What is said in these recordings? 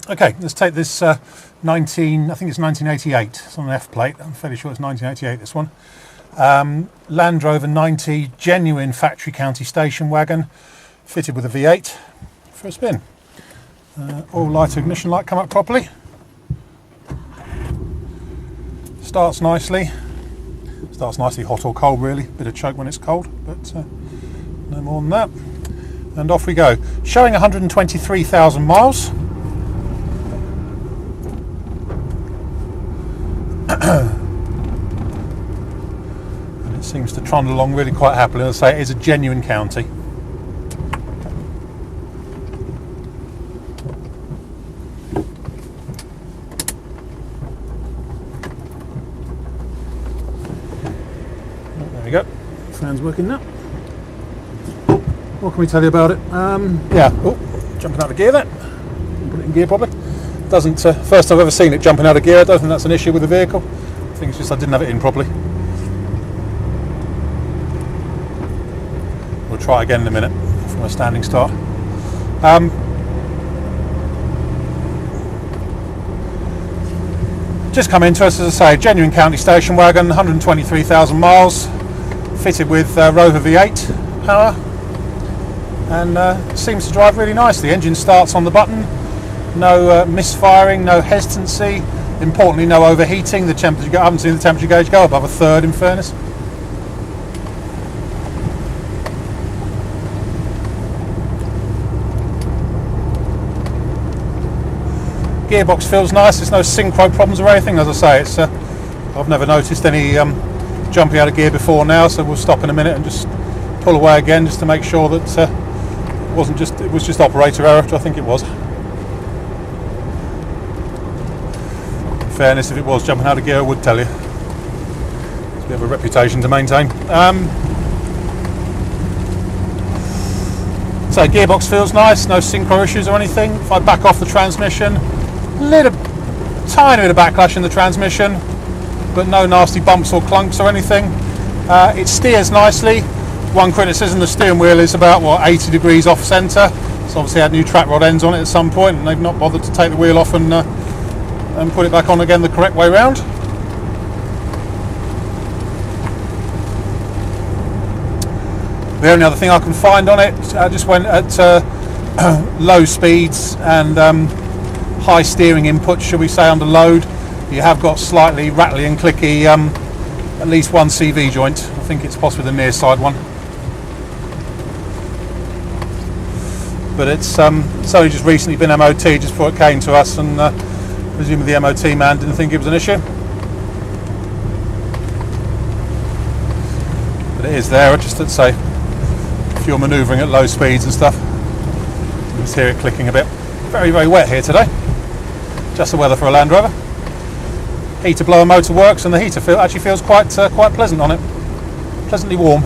Okay, let's take this I think it's 1988. It's on an F plate. I'm fairly sure it's 1988, this one. Land Rover 90, genuine factory county station wagon, fitted with a V8 for a spin. All light ignition light come up properly. Starts nicely hot or cold really, bit of choke when it's cold, but no more than that. And off we go. Showing 123,000 miles. And it seems to trundle along really quite happily. As I say, it is a genuine county. There we go. Fan's working now. What can we tell you about it? Yeah, jumping out of gear there. Put it in gear properly. Doesn't, first I've ever seen it jumping out of gear. I don't think that's an issue with the vehicle. I think it's just I didn't have it in properly. We'll try again in a minute from a standing start. Just come into us, as I say, genuine county station wagon, 123,000 miles, fitted with rover V8 power, and seems to drive really nicely. The engine starts on the button. No misfiring, no hesitancy, importantly no overheating. The temperature, I haven't seen the temperature gauge go above a third in fairness. Gearbox feels nice, there's no synchro problems or anything. As I say, it's I've never noticed any jumping out of gear before now, so we'll stop in a minute and just pull away again just to make sure that it was just operator error, which I think it was. Fairness, if it was jumping out of gear I would tell you. We have a reputation to maintain. So gearbox feels nice, no synchro issues or anything. If I back off the transmission, tiny bit of backlash in the transmission, but no nasty bumps or clunks or anything. It steers nicely. One criticism, the steering wheel is about 80 degrees off centre. It's obviously had new track rod ends on it at some point, and they've not bothered to take the wheel off and put it back on again the correct way round. The only other thing I can find on it, I just went at low speeds and high steering inputs, shall we say, under load. You have got slightly rattly and clicky, at least one CV joint. I think it's possibly the near side one. But it's only just recently been MOT, just before it came to us, and presumably the MOT man didn't think it was an issue. But it is there, just to say, if you're manoeuvring at low speeds and stuff. You just hear it clicking a bit. Very, very wet here today. Just the weather for a Land Rover. Heater blower motor works, and the heater actually feels quite pleasant on it. Pleasantly warm.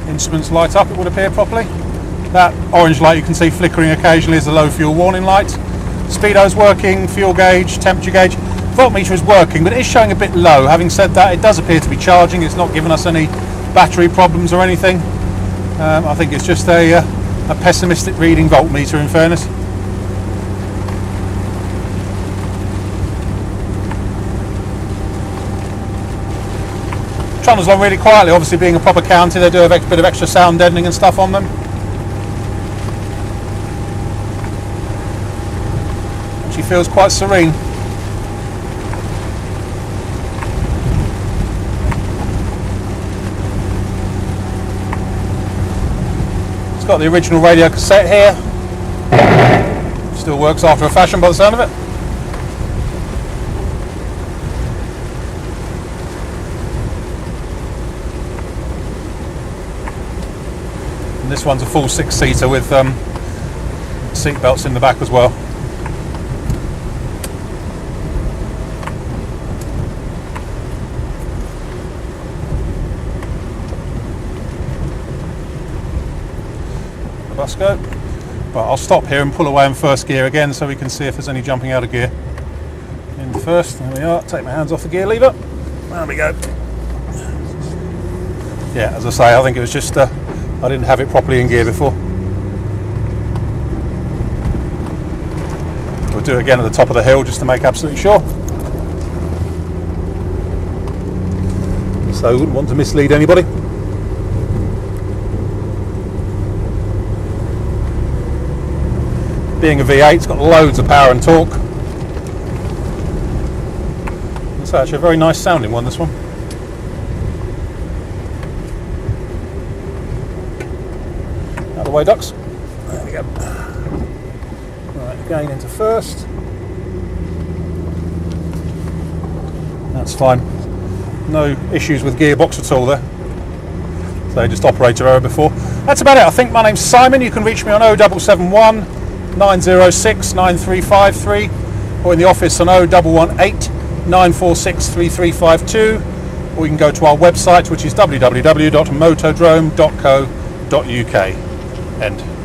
Instruments light up, it would appear properly. That orange light you can see flickering occasionally is the low fuel warning light. Speedo's working, fuel gauge, temperature gauge. Voltmeter is working, but it is showing a bit low. Having said that, it does appear to be charging. It's not giving us any battery problems or anything. I think it's just a pessimistic reading voltmeter, in fairness. Trundles along really quietly. Obviously, being a proper county, they do have a bit of extra sound deadening and stuff on them. She feels quite serene. It's got the original radio cassette here. Still works after a fashion by the sound of it. And this one's a full 6-seater with seat belts in the back as well. The bus go. But I'll stop here and pull away in first gear again so we can see if there's any jumping out of gear. In first, there we are. Take my hands off the gear lever. There we go. yeah, as I say, I think it was just I didn't have it properly in gear before. We'll do it again at the top of the hill just to make absolutely sure. So wouldn't want to mislead anybody. Being a V8, it's got loads of power and torque. It's actually a very nice sounding one, this one. Out of the way, ducks. There we go. Right, going into first. That's fine. No issues with gearbox at all there. So just operator error before. That's about it. I think my name's Simon. You can reach me on 0771 906 9353 or in the office on 0118 946 3352, or you can go to our website, which is www.motodrome.co.uk. End.